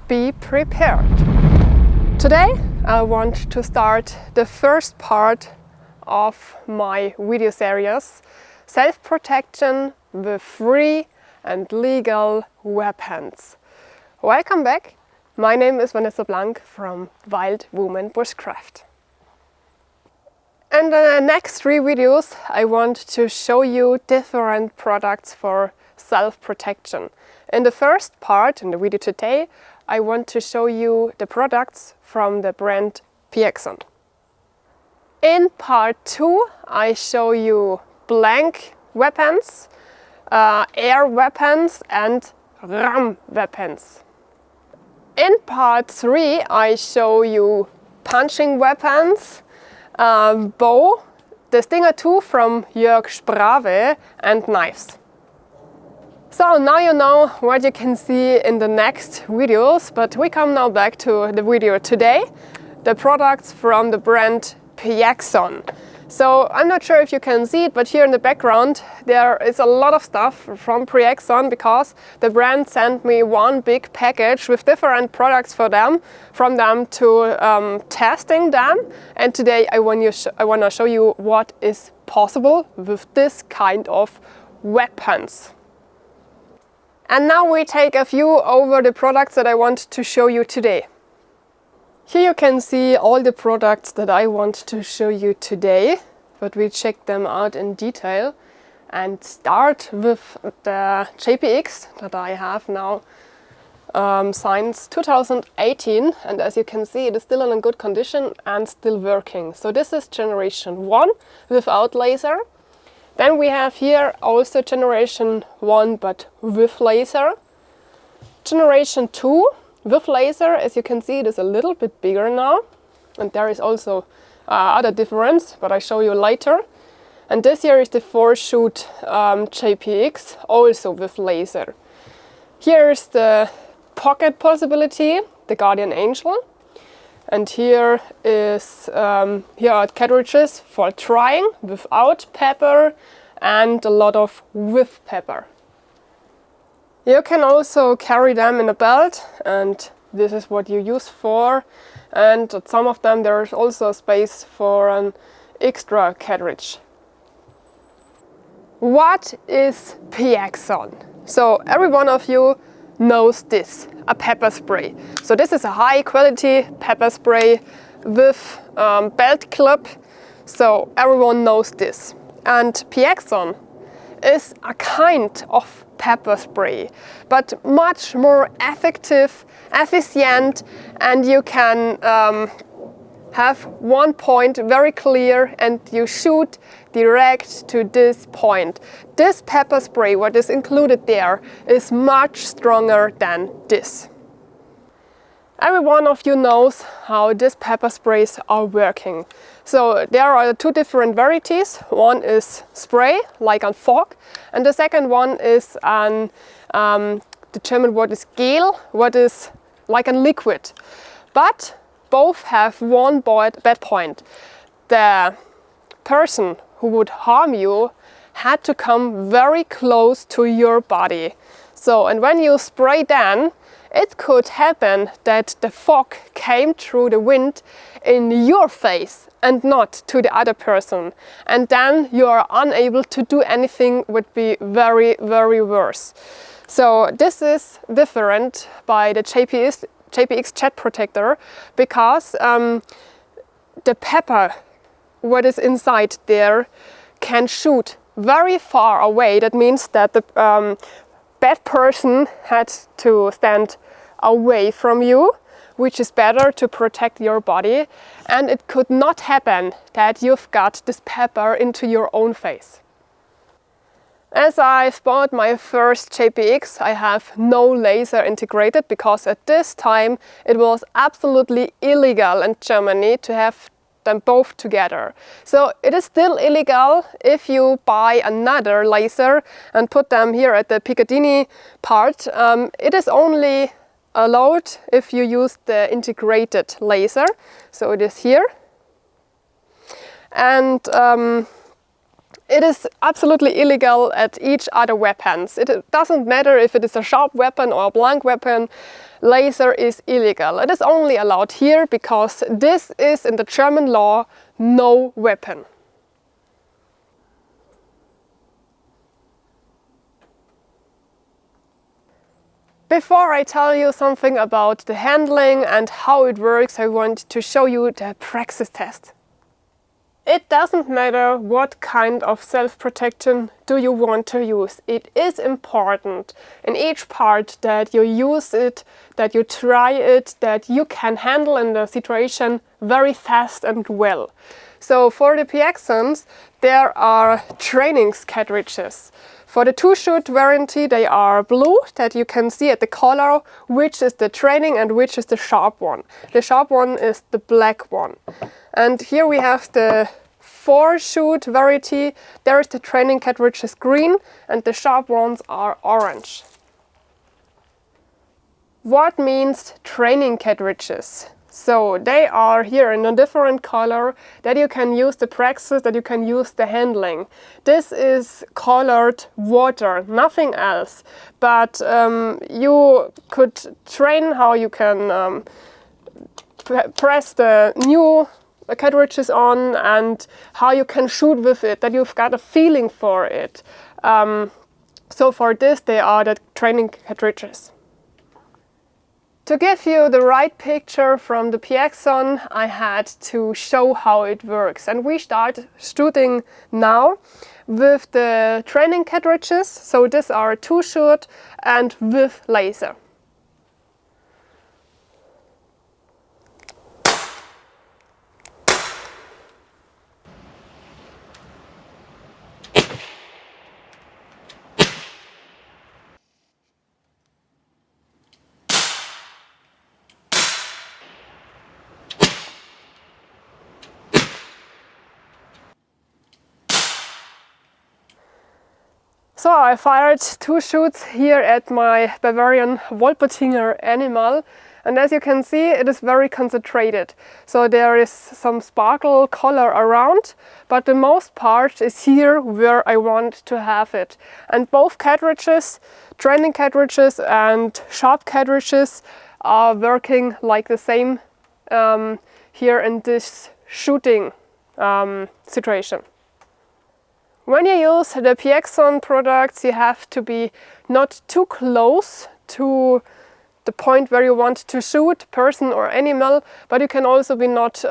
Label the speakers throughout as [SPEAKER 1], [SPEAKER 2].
[SPEAKER 1] be prepared. Today I want to start the first part of my video series, self-protection with free and legal weapons. Welcome back. My name is Vanessa from Wild Woman Bushcraft. In the next 3 videos I want to show you different products for self-protection. In the first part, in the video today, I want to show you the products from the brand Piexon. In part 2 I show you blank weapons, air weapons and ram weapons. In part 3 I show you punching weapons, bow, the Stinger 2 from Jörg Sprave and knives. So now you know what you can see in the next videos, but we come now back to the video today, the products from the brand Piexon. So I'm not sure if you can see it, but here in the background there is a lot of stuff from Piexon because the brand sent me one big package with different products from them to testing them. And today I want to show you what is possible with this kind of weapons. And now we take a view over the products that I want to show you today. Here you can see all the products that I want to show you today, but we check them out in detail and start with the JPX that I have now since 2018, and as you can see it is still in a good condition and still working. So this is generation 1 without laser. Then we have here also generation 1 but with laser. Generation 2 with laser, as you can see it is a little bit bigger now. And there is also other difference, but I show you later. And this here is the 4-shoot JPX, also with laser. Here is the pocket possibility, the Guardian Angel. And here are cartridges for trying without pepper and a lot of with pepper. You can also carry them in a belt, and this is what you use for. And at some of them there is also space for an extra cartridge. What is Piexon? So every one of you knows this, a pepper spray. So this is a high quality pepper spray with belt clip, so everyone knows this. And Piexon is a kind of pepper spray, but much more effective, efficient, and you can have one point very clear and you shoot direct to this point. This pepper spray, what is included there, is much stronger than this. Every one of you knows how these pepper sprays are working. So there are 2 different varieties. One is spray, like a fog, and the second one is the German word is Gel, what is like a liquid. But both have one bad point. The person who would harm you had to come very close to your body. So, and when you spray then, it could happen that the fog came through the wind in your face and not to the other person. And then you are unable to do anything, would be very, very worse. So this is different by the JPX JET Protector because the pepper, what is inside there, can shoot very far away. That means that the bad person had to stand away from you, which is better to protect your body. And it could not happen that you've got this pepper into your own face. As I've bought my first JPX, I have no laser integrated because at this time it was absolutely illegal in Germany to have them both together. So it is still illegal if you buy another laser and put them here at the Piccadilly part. It is only allowed if you use the integrated laser. So it is here. And it is absolutely illegal at each other weapons. It doesn't matter if it is a sharp weapon or a blunt weapon, laser is illegal. It is only allowed here because this is in the German law no weapon. Before I tell you something about the handling and how it works, I want to show you the praxis test. It doesn't matter what kind of self-protection do you want to use. It is important in each part that you use it, that you try it, that you can handle in the situation very fast and well. So for the Piexons, there are training cartridges. For the 2-shoot warranty, they are blue, that you can see at the color which is the training and which is the sharp one. The sharp one is the black one. And here we have the 4-shoot variety. There is the training cartridges green and the sharp ones are orange. What means training cartridges? So they are here in a different color that you can use the praxis, that you can use the handling. This is colored water, nothing else. But you could train how you can press the new cartridges on and how you can shoot with it, that you've got a feeling for it. So for this, they are the training cartridges. To give you the right picture from the Piexon, I had to show how it works. And we start shooting now with the training cartridges. So these are 2-shoot and with laser. So I fired 2 shoots here at my Bavarian Wolpertinger animal, and as you can see, it is very concentrated. So there is some sparkle color around, but the most part is here where I want to have it. And both cartridges, training cartridges and sharp cartridges, are working like the same here in this shooting situation. When you use the Piexon products, you have to be not too close to the point where you want to shoot, person or animal, but you can also be not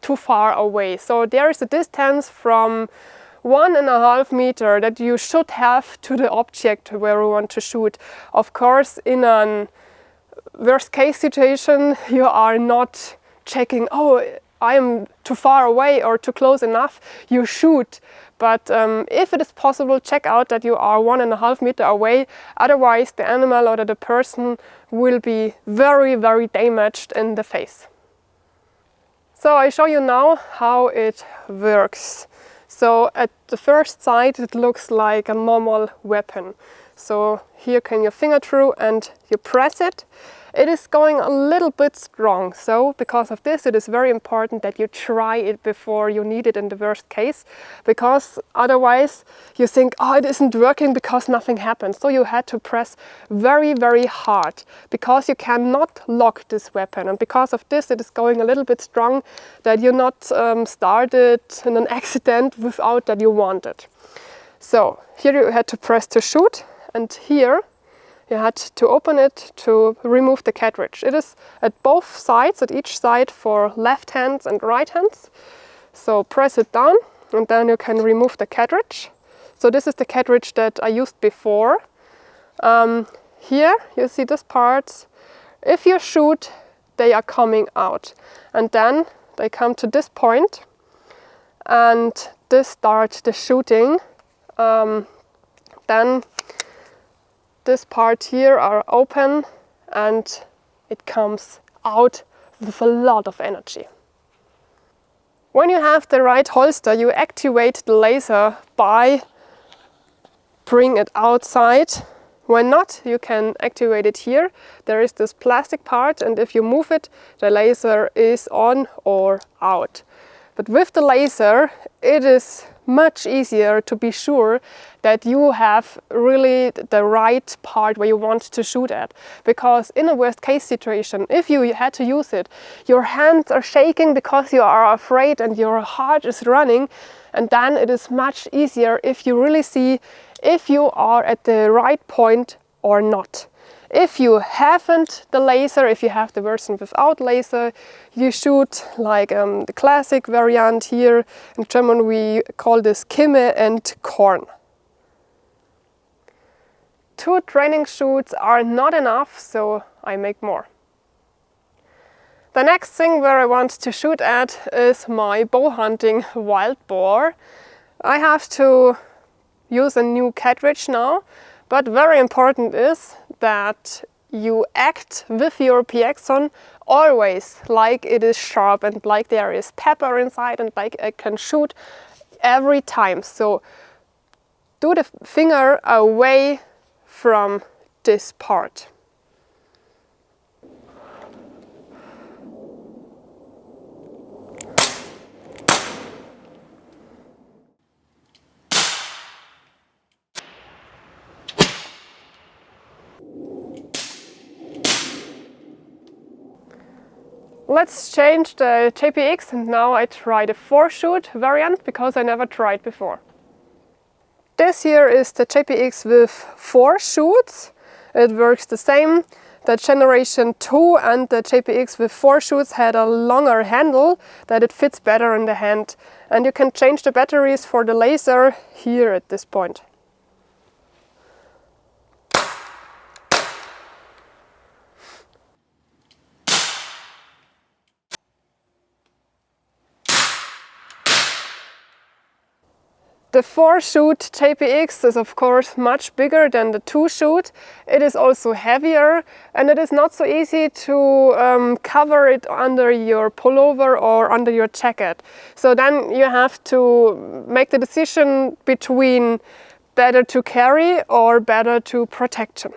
[SPEAKER 1] too far away. So there is a distance from 1.5 meters that you should have to the object where you want to shoot. Of course, in a worst case situation, you are not checking, oh, I am too far away or too close enough, you shoot. But if it is possible, check out that you are 1.5 meters away, otherwise the animal or the person will be very, very damaged in the face. So I show you now how it works. So at the first sight it looks like a normal weapon. So here can you finger through and you press it. It is going a little bit strong, so because of this it is very important that you try it before you need it in the worst case, because otherwise you think, oh, it isn't working because nothing happens. So you had to press very, very hard, because you cannot lock this weapon, and because of this it is going a little bit strong, that you not started in an accident without that you want it. So here you had to press to shoot, and here you had to open it to remove the cartridge. It is at both sides, at each side for left hands and right hands. So press it down and then you can remove the cartridge. So this is the cartridge that I used before. Here you see this part. If you shoot, they are coming out. And then they come to this point and this starts the shooting. Then this part here are open and it comes out with a lot of energy. When you have the right holster, you activate the laser by bring it outside. When not, you can activate it here. There is this plastic part, and if you move it, the laser is on or out. But with the laser, it is much easier to be sure that you have really the right part where you want to shoot at. Because in a worst case situation, if you had to use it, your hands are shaking because you are afraid and your heart is running, and then it is much easier if you really see if you are at the right point or not. If you haven't the laser, if you have the version without laser, you shoot like the classic variant here. In German we call this Kimme and Korn. 2 training shoots are not enough, so I make more. The next thing where I want to shoot at is my bow hunting wild boar. I have to use a new cartridge now, but very important is that you act with your Piexon always like it is sharp and like there is pepper inside and like I can shoot every time. So do the finger away from this part. Let's change the JPX, and now I try the 4-shoot variant because I never tried before. This here is the JPX with 4 shoots. It works the same. The generation 2 and the JPX with 4 shoots had a longer handle that it fits better in the hand. And you can change the batteries for the laser here at this point. The 4-shoot JPX is of course much bigger than the 2-shoot. It is also heavier and it is not so easy to cover it under your pullover or under your jacket. So then you have to make the decision between better to carry or better to protection.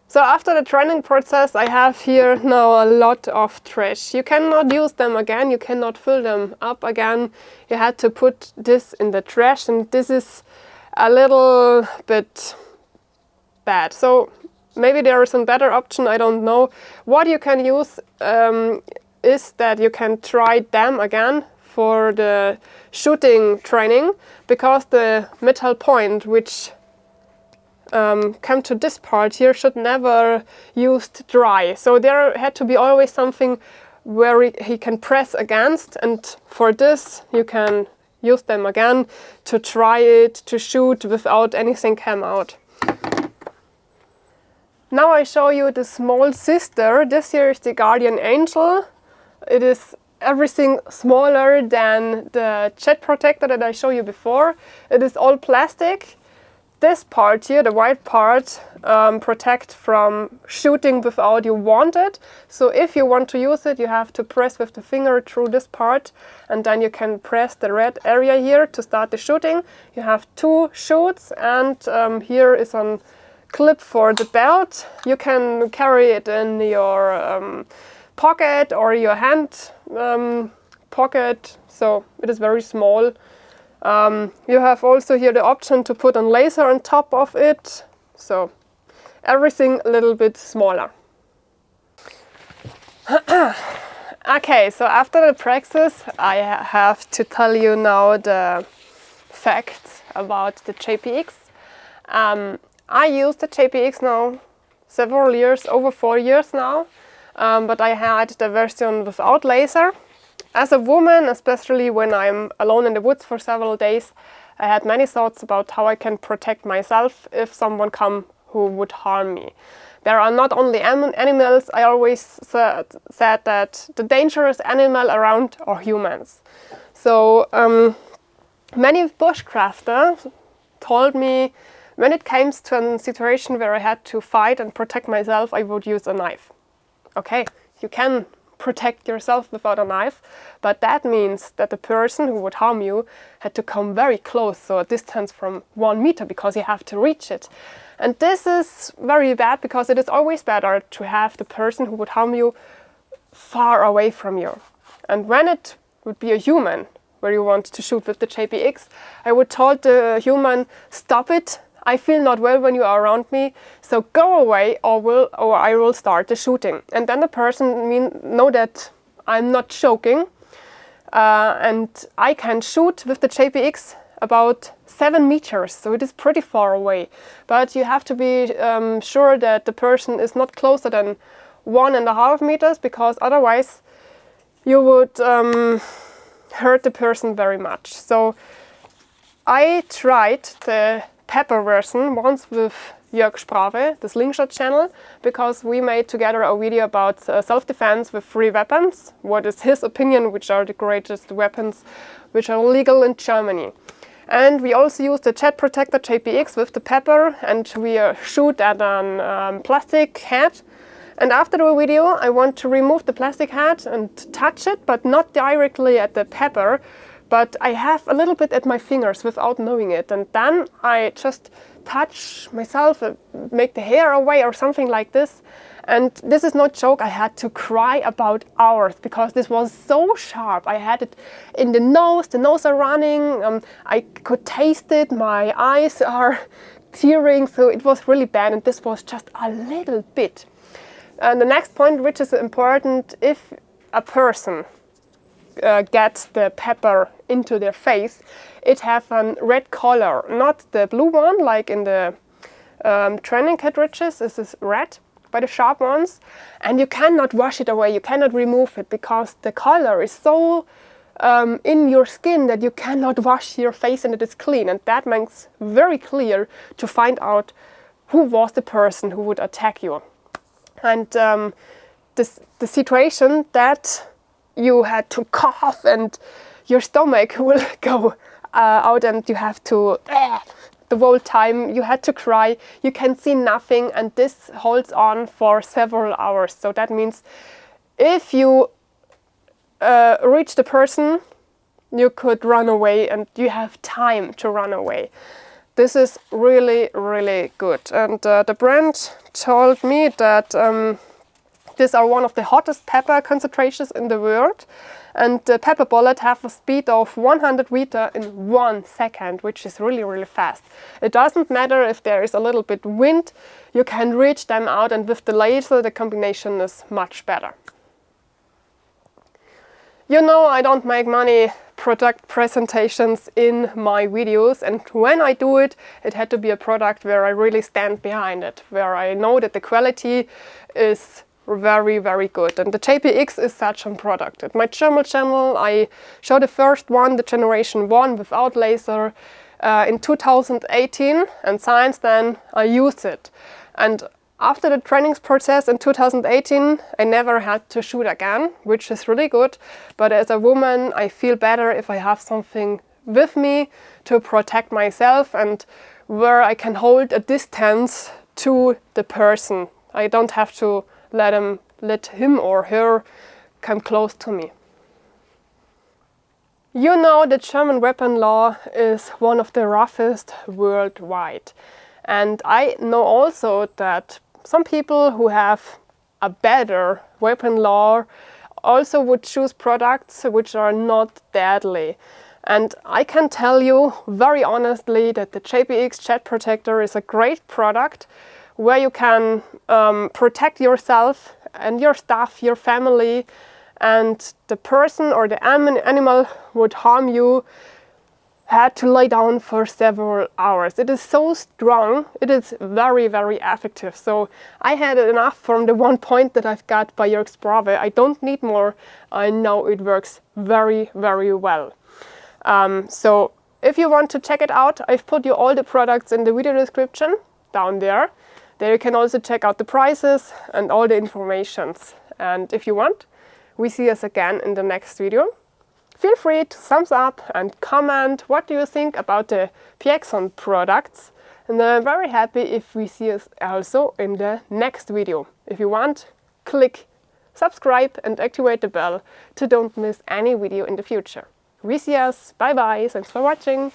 [SPEAKER 1] So after the training process, I have here now a lot of trash. You cannot use them again, you cannot fill them up again. You had to put this in the trash, and this is a little bit bad. So maybe there is some better option, I don't know. What you can use is that you can try them again for the shooting training, because the metal point which come to this part here should never used dry. So there had to be always something where he can press against, and for this you can use them again to try it to shoot without anything come out. Now I show you the small sister. This here is the Guardian Angel. It is everything smaller than the Jet Protector that I showed you before. It is all plastic. This part here, the white part, protect from shooting without you want it. So if you want to use it, you have to press with the finger through this part, and then you can press the red area here to start the shooting. You have 2 shoots, and here is a clip for the belt. You can carry it in your pocket or your hand pocket, so it is very small. You have also here the option to put a laser on top of it, so everything a little bit smaller. Okay, so after the practice I have to tell you now the facts about the JPX. I use the JPX now several years, over 4 years now, but I had the version without laser. As a woman, especially when I'm alone in the woods for several days, I had many thoughts about how I can protect myself if someone come who would harm me. There are not only animals, I always said that the dangerous animal around are humans. So many bushcrafters told me when it came to a situation where I had to fight and protect myself, I would use a knife. Okay, you can protect yourself without a knife, but that means that the person who would harm you had to come very close, so a distance from 1 meter, because you have to reach it. And this is very bad, because it is always better to have the person who would harm you far away from you. And when it would be a human where you want to shoot with the JPX, I would tell the human, stop it, I feel not well when you are around me, so go away or I will start the shooting. And then the person know that I'm not joking, and I can shoot with the JPX about 7 meters, so it is pretty far away. But you have to be sure that the person is not closer than 1.5 meters, because otherwise you would hurt the person very much. So I tried the pepper version once with Jörg Sprave, the Slingshot channel, because we made together a video about self-defense with free weapons. What is his opinion, which are the greatest weapons which are legal in Germany. And we also used the Jet Protector JPX with the pepper, and we shoot at a plastic head. And after the video I want to remove the plastic head and touch it, but not directly at the pepper, but I have a little bit at my fingers without knowing it, and then I just touch myself, make the hair away or something like this. And this is no joke, I had to cry about hours, because this was so sharp. I had it in the nose are running, I could taste it, my eyes are tearing, so it was really bad, and this was just a little bit. And the next point, which is important, if a person gets the pepper into their face, it has a red color, not the blue one like in the training cartridges. This is red by the sharp ones, and you cannot wash it away, you cannot remove it, because the color is so in your skin that you cannot wash your face and it is clean. And that makes very clear to find out who was the person who would attack you. And the situation that you had to cough and your stomach will go out, and you have to the whole time you had to cry, you can see nothing, and this holds on for several hours. So that means if you reach the person, you could run away, and you have time to run away. This is really, really good. And the brand told me that these are one of the hottest pepper concentrations in the world, and the pepper bullet have a speed of 100 meters in 1 second, which is really, really fast. It doesn't matter if there is a little bit wind, you can reach them out, and with the laser the combination is much better. You know, I don't make many product presentations in my videos, and when I do it, it had to be a product where I really stand behind it, where I know that the quality is very, very good. And the JPX is such a product. At my German channel I showed the first one, the generation 1 without laser, in 2018, and since then I use it. And after the training process in 2018 I never had to shoot again, which is really good. But as a woman I feel better if I have something with me to protect myself, and where I can hold a distance to the person. I don't have to let him or her come close to me. You know, the German weapon law is one of the roughest worldwide. And I know also that some people who have a better weapon law also would choose products which are not deadly. And I can tell you very honestly that the JPX JET Protector is a great product where you can protect yourself and your stuff, your family, and the person or the animal would harm you had to lie down for several hours. It is so strong, it is very, very effective. So I had enough from the 1 point that I've got by Jörg's Brave. I don't need more. I know it works very, very well. So if you want to check it out, I've put you all the products in the video description down there. There you can also check out the prices and all the informations. And if you want, we see us again in the next video. Feel free to thumbs up and comment what do you think about the Piexon products. And I'm very happy if we see us also in the next video. If you want, click subscribe and activate the bell to don't miss any video in the future. We see us. Bye bye. Thanks for watching.